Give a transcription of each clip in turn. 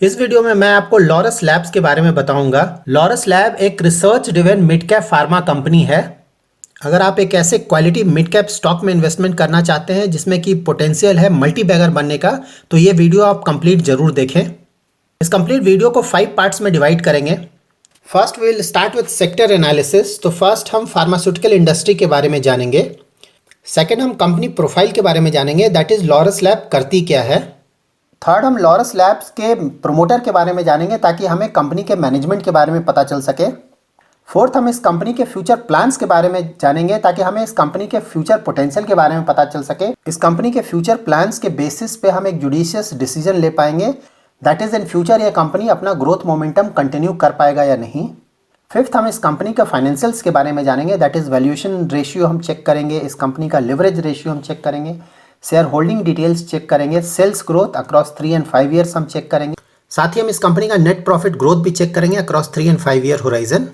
इस वीडियो में मैं आपको लॉरस लैब्स के बारे में बताऊंगा। लॉरस लैब एक research driven mid cap pharma company है। अगर आप एक ऐसे क्वालिटी मिड कैप स्टॉक में इन्वेस्टमेंट करना चाहते हैं जिसमें कि पोटेंशियल है मल्टी बैगर बनने का, तो ये वीडियो आप कंप्लीट जरूर देखें। इस कंप्लीट वीडियो को 5 पार्ट्स में डिवाइड करेंगे। First we will start with sector analysis. तो फर्स्ट हम फार्मास्यूटिकल इंडस्ट्री के बारे में जानेंगे। सेकेंड हम कंपनी प्रोफाइल के बारे में जानेंगे, दैट इज लॉरस लैब करती क्या है। थर्ड हम लॉरस लैब्स के प्रमोटर के बारे में जानेंगे ताकि हमें कंपनी के मैनेजमेंट के बारे में पता चल सके। फोर्थ हम इस कंपनी के फ्यूचर प्लान्स के बारे में जानेंगे ताकि हमें इस कंपनी के फ्यूचर पोटेंशियल के बारे में पता चल सके। इस कंपनी के फ्यूचर प्लान्स के बेसिस पे हम एक जुडिशियस डिसीजन ले पाएंगे, दैट इज इन फ्यूचर ये कंपनी अपना ग्रोथ मोमेंटम कंटिन्यू कर पाएगा या नहीं। फिफ्थ हम इस कंपनी का फाइनेंशियल्स के बारे में जानेंगे, दैट इज वैल्यूएशन रेशियो हम चेक करेंगे, इस कंपनी का लिवरेज रेशियो हम चेक करेंगे, शेयर होल्डिंग डिटेल्स चेक करेंगे, sales growth across 3 and 5 years हम चेक करेंगे। साथ ही हम इस कंपनी का नेट प्रॉफिट ग्रोथ भी चेक करेंगे across 3 and 5 year horizon.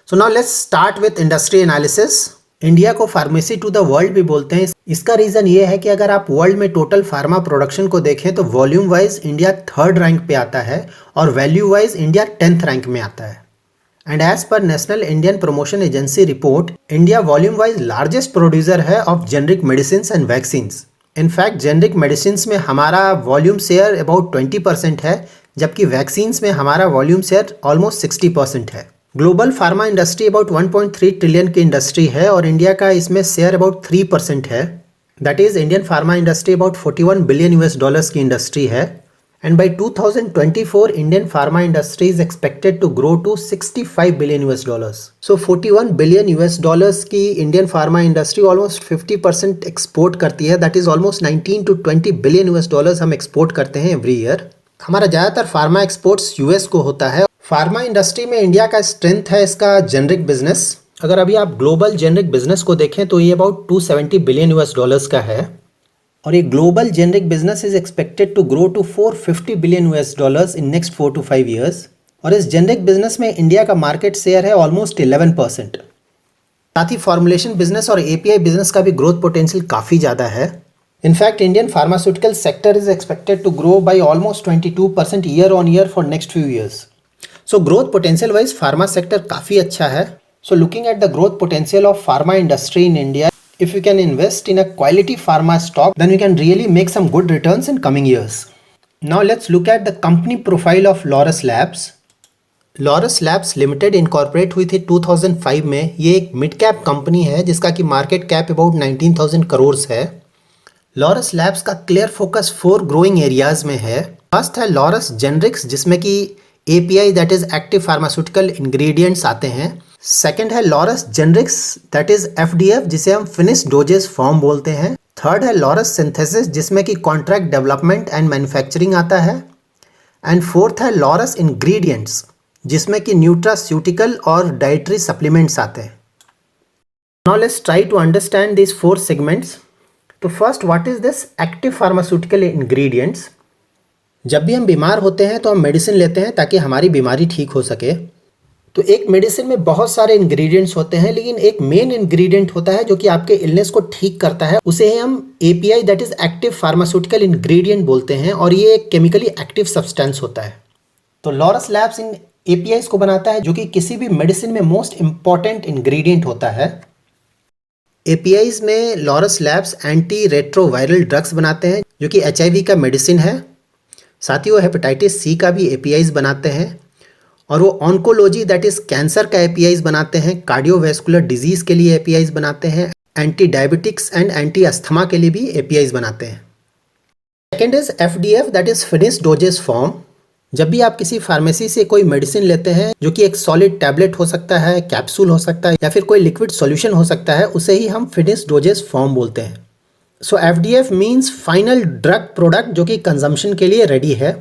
So now let's start with industry analysis. India को फार्मेसी टू द वर्ल्ड भी बोलते हैं। इसका रीजन ये है कि अगर आप वर्ल्ड में टोटल फार्मा प्रोडक्शन को देखें तो volume wise India 3rd rank पे आता है और value wise India 10th rank में आता है। And as per national Indian promotion agency report, India volume wise largest producer है of generic medicine and vaccine. In fact generic medicine में हमारा वॉल्यूम शेयर अबाउट 20% है, जबकि वैक्सीन्स में हमारा वॉल्यूम शेयर ऑलमोस्ट 60% है। Global pharma industry about 1.3 trillion की industry है और इंडिया का इसमें शेयर अबाउट 3% है। That is Indian pharma industry about $41 billion की इंडस्ट्री है। And by 2024 Indian pharma industry is expected to grow to $65 billion. So $41 billion की इंडियन फार्मा इंडस्ट्री ऑलमोस्ट 50% एक्सपोर्ट करती है, that is almost 19 to 20 billion हम export करते हैं every year. हमारा ज़्यादातर फार्मा एक्सपोर्ट्स यूएस को होता है। फार्मा इंडस्ट्री में इंडिया का स्ट्रेंथ है इसका जेनरिक बिजनेस। अगर अभी आप ग्लोबल जेनरिक बिजनेस को देखें तो ये अबाउट $270 बिलियन का है और ये global generic business is expected to grow to $450 billion in next 4 to 5 years. और इस जेनरिक बिजनेस में इंडिया का मार्केट शेयर है ऑलमोस्ट 11%। साथ ही फॉर्मुलेशन बिजनेस और एपीआई बिजनेस का भी ग्रोथ पोटेंशियल काफ़ी ज़्यादा है। In fact Indian pharmaceutical sector is expected to grow by almost 22% year on year for next few years. So growth potential wise pharma sector काफ़ी अच्छा है। So looking at the growth potential of pharma industry in India, if you can invest in a quality pharma stock, then you can really make some good returns in coming years. Now let's look at the company profile of Laurus Labs. Laurus Labs Limited incorporate हुई थी 2005 में। ये एक mid cap company है जिसका कि market cap about 19,000 crore है। Laurus Labs का क्लियर फोकस 4 ग्रोइंग एरियाज में है। फर्स्ट है Laurus Generics, जिसमें कि API that is active pharmaceutical ingredients आते हैं। सेकेंड है Laurus generics that is FDF, जिसे हम फिनिश्ड डोजेस फॉर्म बोलते हैं। थर्ड है लॉरस सिंथेसिस, जिसमें कि कॉन्ट्रैक्ट डेवलपमेंट एंड मैन्युफैक्चरिंग आता है। एंड फोर्थ है लॉरस इंग्रेडिएंट्स, जिसमें कि न्यूट्रास्यूटिकल और डाइटरी सप्लीमेंट्स आते हैं। Now let's try to understand this 4 segments. तो first, what is this active pharmaceutical ingredients. जब भी हम बीमार होते हैं तो हम मेडिसिन लेते हैं ताकि हमारी बीमारी ठीक हो सके। तो एक मेडिसिन में बहुत सारे इंग्रेडिएंट्स होते हैं, लेकिन एक मेन इंग्रेडिएंट होता है जो कि आपके इलनेस को ठीक करता है, उसे हम API that is active pharmaceutical ingredient बोलते हैं और ये एक केमिकली एक्टिव सब्सटेंस होता है। तो लॉरस लैब्स इन APIs को बनाता है जो कि किसी भी मेडिसिन में मोस्ट इंपॉर्टेंट इंग्रेडिएंट होता है। APIs में Laurus labs anti retroviral drugs बनाते हैं जो कि HIV का मेडिसिन है। साथ ही वो हेपेटाइटिस C का भी APIs बनाते हैं और वो ऑन्कोलॉजी दैट इज कैंसर का APIs बनाते हैं, कार्डियोवैस्कुलर डिजीज के लिए APIs बनाते हैं, anti diabetics and anti asthma के लिए भी APIs बनाते हैं। Second is FDF that is finished doses form. जब भी आप किसी फार्मेसी से कोई मेडिसिन लेते हैं जो कि एक सॉलिड टैबलेट हो सकता है, कैप्सूल हो सकता है या फिर कोई लिक्विड सॉल्यूशन हो सकता है, उसे ही हम फिनिश्ड डोजेस फॉर्म बोलते हैं। सो FDF means final drug product जो कि कंजम्पशन के लिए रेडी है।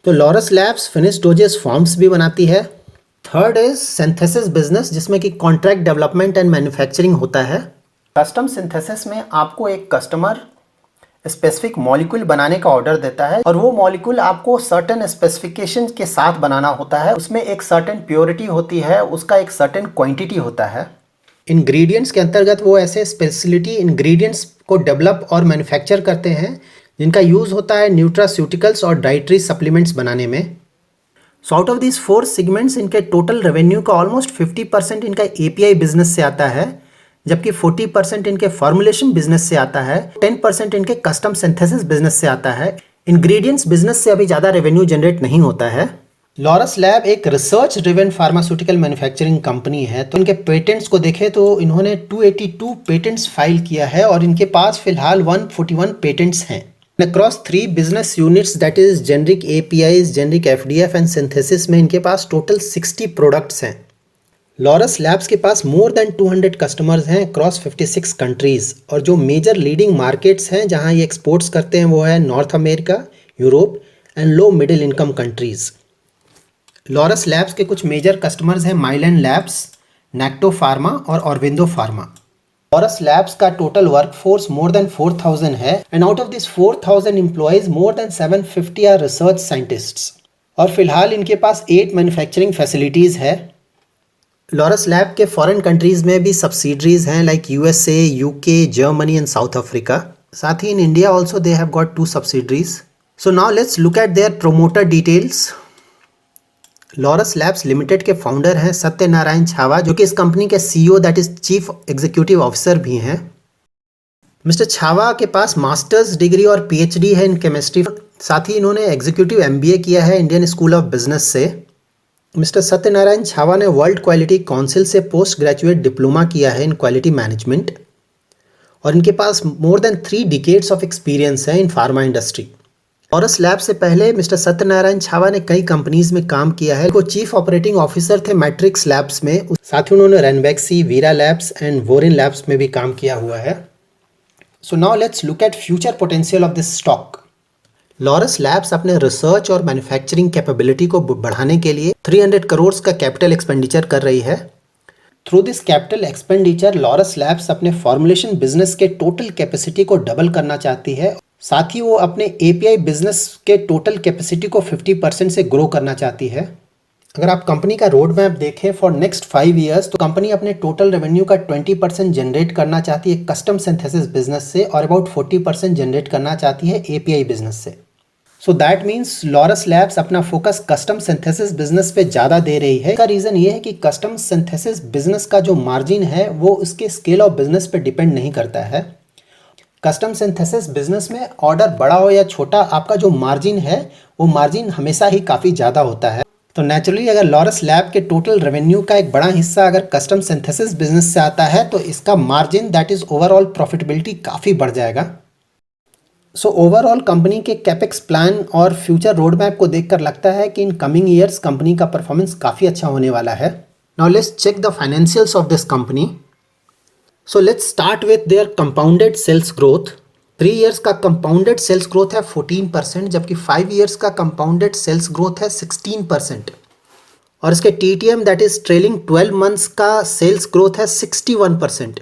तो Laurus labs finished doses forms भी बनाती है। थर्ड इज सिंथेसिस बिजनेस, जिसमें कि कॉन्ट्रैक्ट डेवलपमेंट एंड मैन्युफैक्चरिंग होता है। कस्टम सिंथेसिस में आपको एक कस्टमर स्पेसिफिक मॉलिक्यूल बनाने का ऑर्डर देता है और वो मॉलिक्यूल आपको सर्टेन स्पेसिफिकेशन के साथ बनाना होता है। उसमें एक सर्टेन प्योरिटी होती है, उसका एक सर्टेन क्वांटिटी होता है। इंग्रेडिएंट्स के अंतर्गत वो ऐसे स्पेशलिटी इंग्रेडिएंट्स को डेवलप और मैन्युफैक्चर करते हैं जिनका यूज़ होता है न्यूट्रास्यूटिकल्स और डाइटरी सप्लीमेंट्स बनाने में। So out of this 4 segments इनके टोटल रेवेन्यू का ऑलमोस्ट 50% इनका एपीआई बिजनेस से आता है, जबकि 40% इनके फॉर्मुलेशन बिजनेस से आता है, 10% इनके कस्टम सिंथेसिस बिजनेस से आता है। इंग्रेडिएंट्स बिजनेस से अभी ज़्यादा रेवेन्यू जनरेट नहीं होता है। लॉरस लैब एक research driven pharmaceutical manufacturing company है। तो इनके पेटेंट्स को देखें तो इन्होंने 282 पेटेंट्स फाइल किया है और इनके पास फिलहाल 141 पेटेंट्स हैं। Across 3 business units that is generic APIs, generic FDF and synthesis में इनके पास टोटल 60 प्रोडक्ट्स हैं। लॉरस लैब्स के पास मोर देन 200 कस्टमर्स हैं अक्रॉस 56 कंट्रीज़, और जो मेजर लीडिंग मार्केट्स हैं जहां ये एक्सपोर्ट्स करते हैं वो है north America, Europe and low middle income countries. Laurus labs के कुछ मेजर कस्टमर्स हैं माइलैंड लैब्स, नेक्टो फार्मा और ऑरबिंदो फार्मा। लॉरस लैब्स का टोटल वर्कफोर्स मोर देन 4000 है and out of this 4000 employees more than 750 are research scientists, और फिलहाल इनके पास 8 मैन्युफैक्चरिंग फैसिलिटीज़ है। लॉरस लैब के फॉरेन कंट्रीज़ में भी सब्सिडरीज हैं like USA, UK, Germany and south Africa. साथ ही in India also they have got 2 subsidiaries. So now let's look at their promoter details. Laurus labs limited के फाउंडर हैं सत्यनारायण छावा, जो कि इस कंपनी के CEO that is chief executive officer भी हैं। मिस्टर छावा के पास मास्टर्स डिग्री और पीएचडी है इन केमिस्ट्री। साथ ही इन्होंने एग्जीक्यूटिव एमबीए किया है इंडियन स्कूल ऑफ बिजनेस से। मिस्टर सत्यनारायण छावा ने वर्ल्ड क्वालिटी काउंसिल से पोस्ट ग्रेजुएट डिप्लोमा किया है इन क्वालिटी मैनेजमेंट, और इनके पास more than 3 decades of experience है in pharma industry. Laurus lab से पहले मिस्टर सत्यनारायण छावा ने कई कंपनीज में काम किया है। वो चीफ ऑपरेटिंग ऑफिसर थे मैट्रिक्स लैब्स में। साथ ही उन्होंने रेनबैक्सी, वीरा लैब्स एंड वोरिन लैब्स में भी काम किया हुआ है। सो now let's look eight future potential of this stock. Laurus labs अपने रिसर्च और मैन्युफैक्चरिंग कैपेबिलिटी को बढ़ाने के लिए 300 करोड़ का कैपिटल एक्सपेंडिचर कर रही है। Through this capital expenditure Laurus labs अपने फॉर्मुलेशन बिजनेस के टोटल कैपेसिटी को डबल करना चाहती है। साथ ही वो अपने एपीआई बिजनेस के टोटल कैपेसिटी को 50% से ग्रो करना चाहती है। अगर आप कंपनी का रोड मैप देखें फॉर नेक्स्ट 5 ईयर्स, तो कंपनी अपने टोटल रेवेन्यू का 20% जनरेट करना चाहती है कस्टम सिंथेसिस बिजनेस से, और अबाउट 40% जनरेट करना चाहती है एपीआई बिजनेस से। So that means Laurus labs अपना फोकस कस्टम सिंथेसिस बिजनेस पे ज़्यादा दे रही है। इसका रीज़न ये है कि कस्टम सिंथेसिस बिजनेस का जो मार्जिन है वो उसके स्केल ऑफ बिजनेस पे डिपेंड नहीं करता है। कस्टम सिंथेसिस बिजनेस में ऑर्डर बड़ा हो या छोटा, आपका जो मार्जिन है वो मार्जिन हमेशा ही काफ़ी ज़्यादा होता है। तो नेचुरली अगर लॉरस लैब के टोटल रेवेन्यू का एक बड़ा हिस्सा अगर कस्टम सिंथेसिस बिजनेस से आता है तो इसका margin that is overall profitability काफ़ी बढ़ जाएगा। सो ओवरऑल कंपनी के कैपेक्स प्लान और फ्यूचर रोड मैप को देखकर लगता है कि इन कमिंग ईयर्स कंपनी का परफॉर्मेंस काफ़ी अच्छा होने वाला है। Now let's check the financials of this company. So let's start with their compounded sales growth. 3 years का compounded sales growth है 14%, जबकि 5 years का compounded sales growth है 16%, और इसके TTM that is trailing 12 months का sales growth है 61%।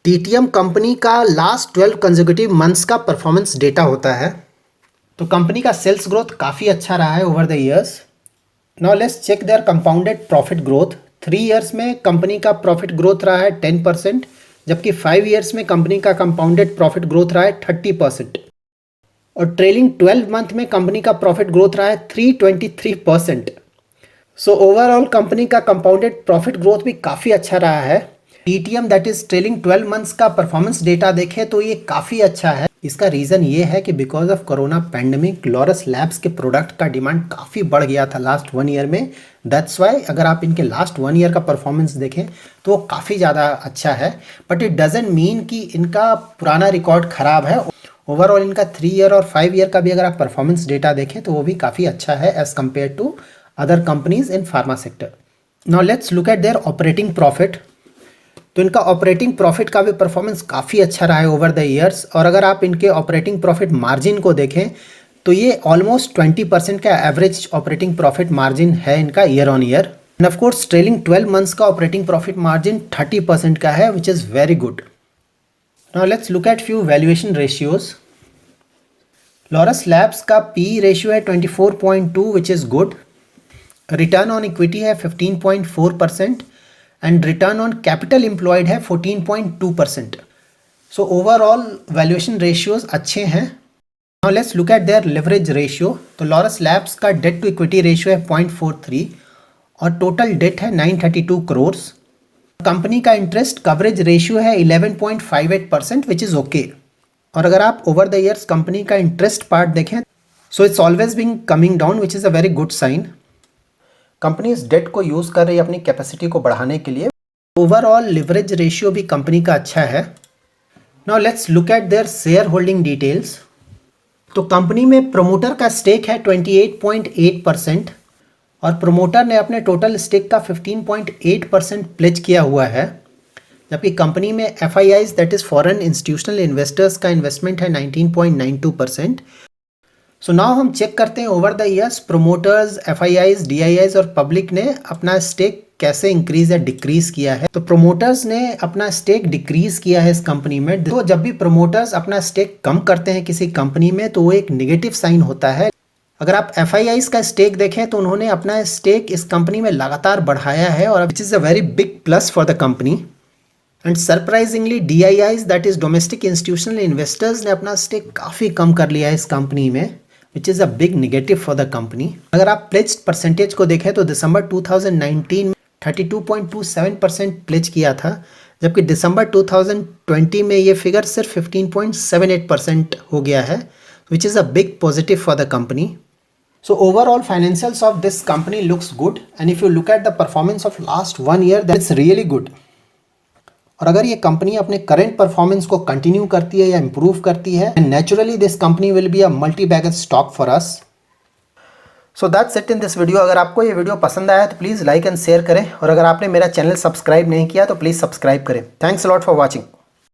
TTM company का लास्ट 12 consecutive months का परफॉर्मेंस डेटा होता है। तो कंपनी का सेल्स ग्रोथ काफ़ी अच्छा रहा है over the years. Now let's check their compounded profit growth. 3 years में कंपनी का प्रॉफिट ग्रोथ रहा है 10%, जबकि 5 years में कंपनी का कंपाउंडेड प्रॉफिट ग्रोथ रहा है 30%, और ट्रेलिंग 12 मंथ में कंपनी का प्रॉफिट ग्रोथ रहा है 323%। सो ओवरऑल कंपनी का कंपाउंडेड प्रॉफिट ग्रोथ भी काफ़ी अच्छा रहा है। TTM that is trailing 12 months का परफॉर्मेंस डेटा देखें तो ये काफ़ी अच्छा है। इसका रीज़न ये है कि because of corona pandemic Laurus labs के प्रोडक्ट का डिमांड काफ़ी बढ़ गया था लास्ट 1 ईयर में। दैट्स वाई अगर आप इनके लास्ट 1 ईयर का परफॉर्मेंस देखें तो वो काफ़ी ज़्यादा अच्छा है, बट इट डजेंट मीन कि इनका पुराना रिकॉर्ड ख़राब है। ओवरऑल इनका 3 ईयर और 5 ईयर का भी अगर आप परफॉर्मेंस डेटा देखें तो वो भी काफ़ी अच्छा है as compare to other companies in pharma sector. Now let's look at their operating profit. तो इनका ऑपरेटिंग प्रॉफिट का भी परफॉर्मेंस काफ़ी अच्छा रहा है ओवर द ईयर्स, और अगर आप इनके ऑपरेटिंग प्रॉफिट मार्जिन को देखें तो ये ऑलमोस्ट 20% का एवरेज ऑपरेटिंग प्रॉफिट मार्जिन है इनका year on year. End of course trailing 12 months का ऑपरेटिंग प्रॉफिट मार्जिन 30% का है, which is very good. Now let's look eight few valuation ratios. Laurus labs का पी रेशियो है 24.2 which is good. Return on equity है 15.4% and return on capital employed है 14.2%। So overall valuation ratios अच्छे हैं। Now let's look at there leverage ratio. तो Laurus labs का date to equity ratio है 0.43 और टोटल डेट है 932 करोड़। कंपनी का इंटरेस्ट कवरेज रेशियो है 11.58% विच इज़ ओके। और अगर आप ओवर द ईयर्स कंपनी का इंटरेस्ट पार्ट देखें so it's always being coming down which is a very good sign. Company इस डेट को यूज़ कर रही है अपनी कैपेसिटी को बढ़ाने के लिए। ओवरऑल लिवरेज रेशियो भी कंपनी का अच्छा है। Now let's look at their share holding details. तो कंपनी में प्रोमोटर का स्टेक है 28.8% और प्रोमोटर ने अपने टोटल स्टेक का 15.8% प्लेज किया हुआ है, जबकि कंपनी में FIIs that is foreign institutional investors का इन्वेस्टमेंट है 19.92%। सो नाउ हम चेक करते हैं over the years promoters, FIIs, DIIs और पब्लिक ने अपना स्टेक कैसे इंक्रीज या डिक्रीज किया है। तो प्रोमोटर्स ने अपना स्टेक डिक्रीज किया है इस कंपनी में। तो जब भी प्रोमोटर्स अपना स्टेक कम करते हैं किसी कंपनी में तो वो एक नेगेटिव साइन होता है। अगर आप FIIs का स्टेक देखें तो उन्होंने अपना स्टेक इस कंपनी में लगातार बढ़ाया है और विच is a very big plus for the company. And surprisingly DIIs that is domestic institutional investors ने अपना स्टेक काफ़ी कम कर लिया है इस कंपनी में विच is a big negative for the company. अगर आप प्लेज्ड परसेंटेज को देखें तो दिसंबर 2019 में 32.27% प्लेज किया था, जबकि दिसंबर 2020 में ये फिगर सिर्फ 15.78% हो गया है विच is a big positive for the company. So overall financials of this company looks good and if you look at the performance of last 1 year that's really good। और अगर ये कंपनी अपने करंट परफॉर्मेंस को continue करती है या improve करती है naturally this company will be a multi bagger stock for us. So that's it in this video. अगर आपको ये वीडियो पसंद आया तो प्लीज़ लाइक एंड शेयर करें और अगर आपने मेरा चैनल सब्सक्राइब नहीं किया तो प्लीज़ सब्सक्राइब करें। Thanks a lot for watching.